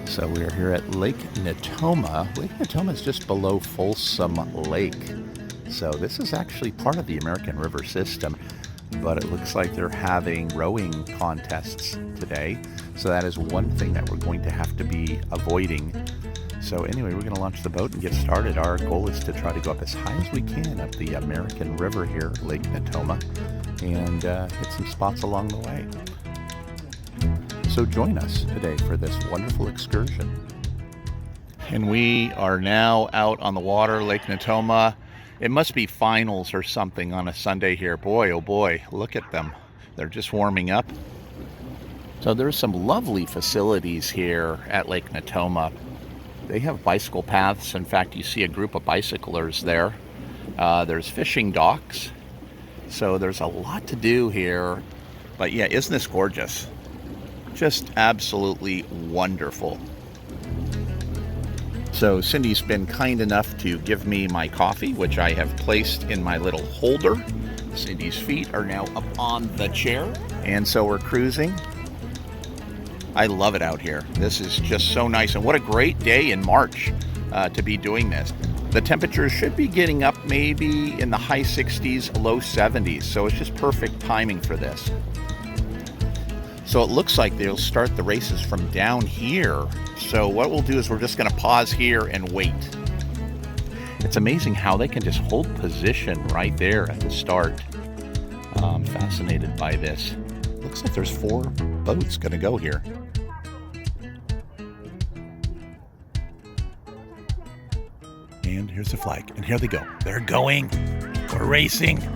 So we are here at Lake Natoma. Lake Natoma is just below Folsom Lake. So this is actually part of the American River system, but it looks like they're having rowing contests today. So that is one thing that we're going to have to be avoiding. So anyway, we're going to launch the boat and get started. Our goal is to try to go up as high as we can up the American River here, Lake Natoma, and hit some spots along the way. So join us today for this wonderful excursion. And we are now out on the water, Lake Natoma. It must be finals or something on a Sunday here. Boy, oh boy, look at them. They're just warming up. So there's some lovely facilities here at Lake Natoma. They have bicycle paths. In fact, you see a group of bicyclers there. There's fishing docks. So there's a lot to do here. But yeah, isn't this gorgeous? Just absolutely wonderful. So Cindy's been kind enough to give me my coffee, which I have placed in my little holder. Cindy's feet are now up on the chair. And so we're cruising. I love it out here. This is just so nice. And what a great day in March to be doing this. The temperatures should be getting up maybe in the high 60s, low 70s. So it's just perfect timing for this. So it looks like they'll start the races from down here. So what we'll do is we're just going to pause here and wait. It's amazing how they can just hold position right there at the start. I'm fascinated by this. Looks like there's 4 boats going to go here. And here's the flag. And here they go. They're going. We're racing.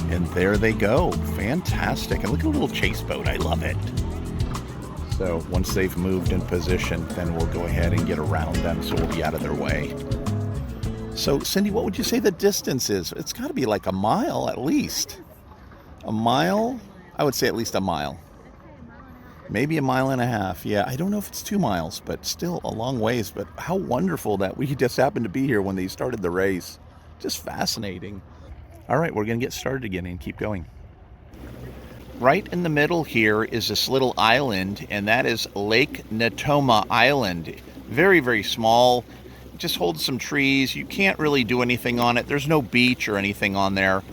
And there they go. Fantastic. And look at the little chase boat. I love it. So once they've moved in position, then we'll go ahead and get around them so we'll be out of their way. So Cindy, what would you say the distance is? It's got to be like a mile at least. A mile? I would say at least a mile. Maybe a mile and a half. Yeah, I don't know if it's 2 miles, but still a long ways. But how wonderful that we just happened to be here when they started the race. Just fascinating. All right, we're going to get started again and keep going. Right in the middle here is this little island, and that is Lake Natoma Island. Very, very small. It just holds some trees. You can't really do anything on it. There's no beach or anything on there.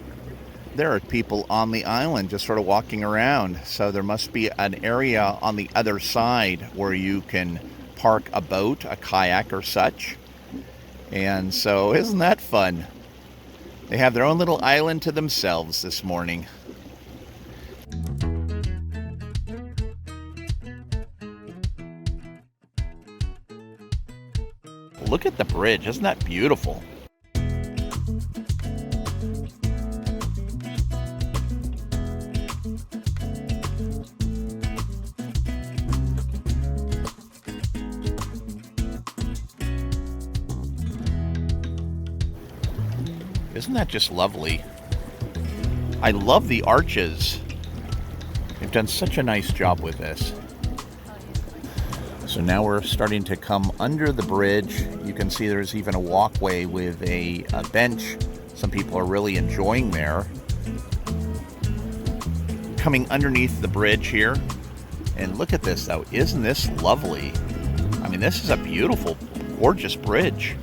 There are people on the island just sort of walking around. So there must be an area on the other side where you can park a boat, a kayak or such. And so isn't that fun? They have their own little island to themselves this morning. Look at the bridge. Isn't that beautiful? Isn't that just lovely? I love the arches. They've done such a nice job with this. So now we're starting to come under the bridge. You can see there's even a walkway with a bench. Some people are really enjoying there. Coming underneath the bridge here. And look at this though. Isn't this lovely? I mean, this is a beautiful, gorgeous bridge.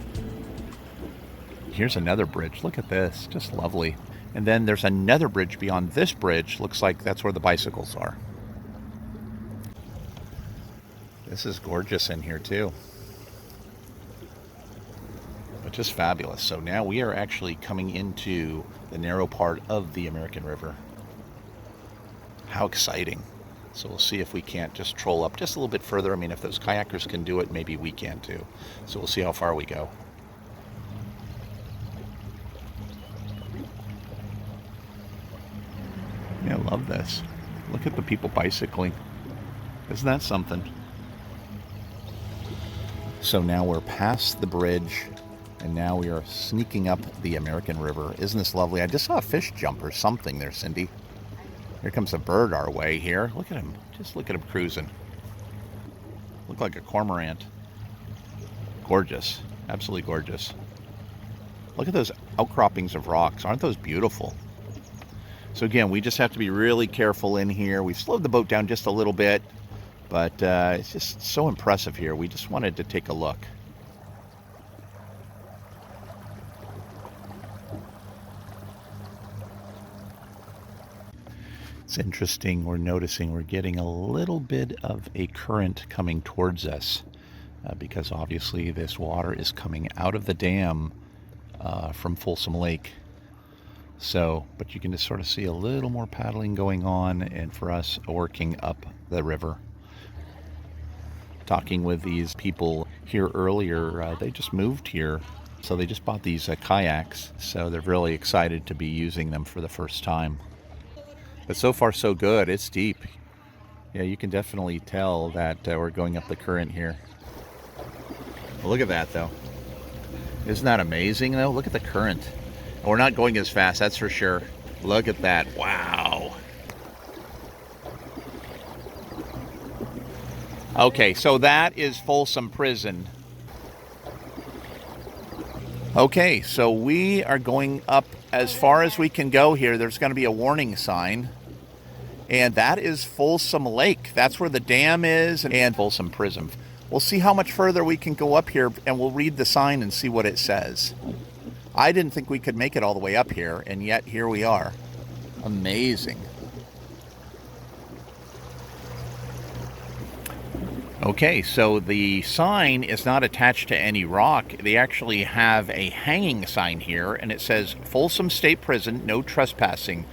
Here's another bridge. Look at this. Just lovely. And then there's another bridge beyond this bridge. Looks like that's where the bicycles are. This is gorgeous in here too. But just fabulous. So now we are actually coming into the narrow part of the American River. How exciting. So we'll see if we can't just troll up just a little bit further. I mean, if those kayakers can do it, maybe we can too. So we'll see how far we go. Yeah, I love this. Look at the people bicycling. Isn't that something? So now we're past the bridge, and now we are sneaking up the American River. Isn't this lovely? I just saw a fish jump or something there, Cindy. Here comes a bird our way here. Look at him. Just look at him cruising. Look like a cormorant. Gorgeous. Absolutely gorgeous. Look at those outcroppings of rocks. Aren't those beautiful? So again, we just have to be really careful in here. We've slowed the boat down just a little bit, but it's just so impressive here. We just wanted to take a look. It's interesting, we're noticing we're getting a little bit of a current coming towards us because obviously this water is coming out of the dam from Folsom Lake. So, but you can just sort of see a little more paddling going on, and for us working up the river. Talking with these people here earlier, they just moved here, so they just bought these kayaks, so they're really excited to be using them for the first time. But so far so good. It's deep. Yeah, you can definitely tell that we're going up the current here. Well, look at that though. Isn't that amazing though? Look at the current. We're not going as fast, that's for sure. Look at that. Wow. Okay, so that is Folsom Prison. Okay, so we are going up as far as we can go here. There's going to be a warning sign. And that is Folsom Lake. That's where the dam is, and Folsom Prison. We'll see how much further we can go up here, and we'll read the sign and see what it says. I didn't think we could make it all the way up here, and yet here we are. Amazing. Okay, so the sign is not attached to any rock. They actually have a hanging sign here, and it says Folsom State Prison, no trespassing.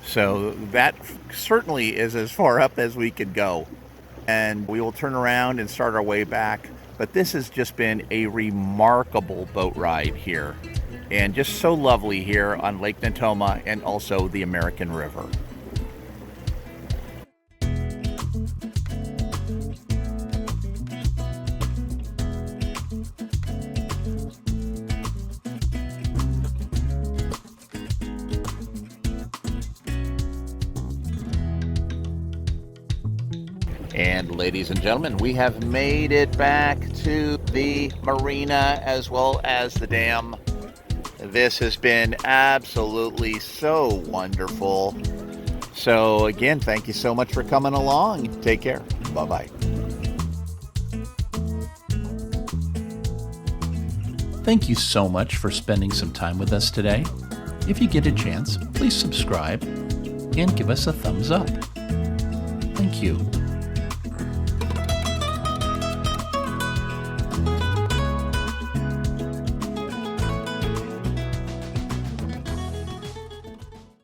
So that certainly is as far up as we could go. And we will turn around and start our way back. But this has just been a remarkable boat ride here. And just so lovely here on Lake Natoma and also the American River. And ladies and gentlemen, we have made it back to the marina as well as the dam. This has been absolutely so wonderful. So again, thank you so much for coming along. Take care. Bye-bye. Thank you so much for spending some time with us today. If you get a chance, please subscribe and give us a thumbs up. Thank you.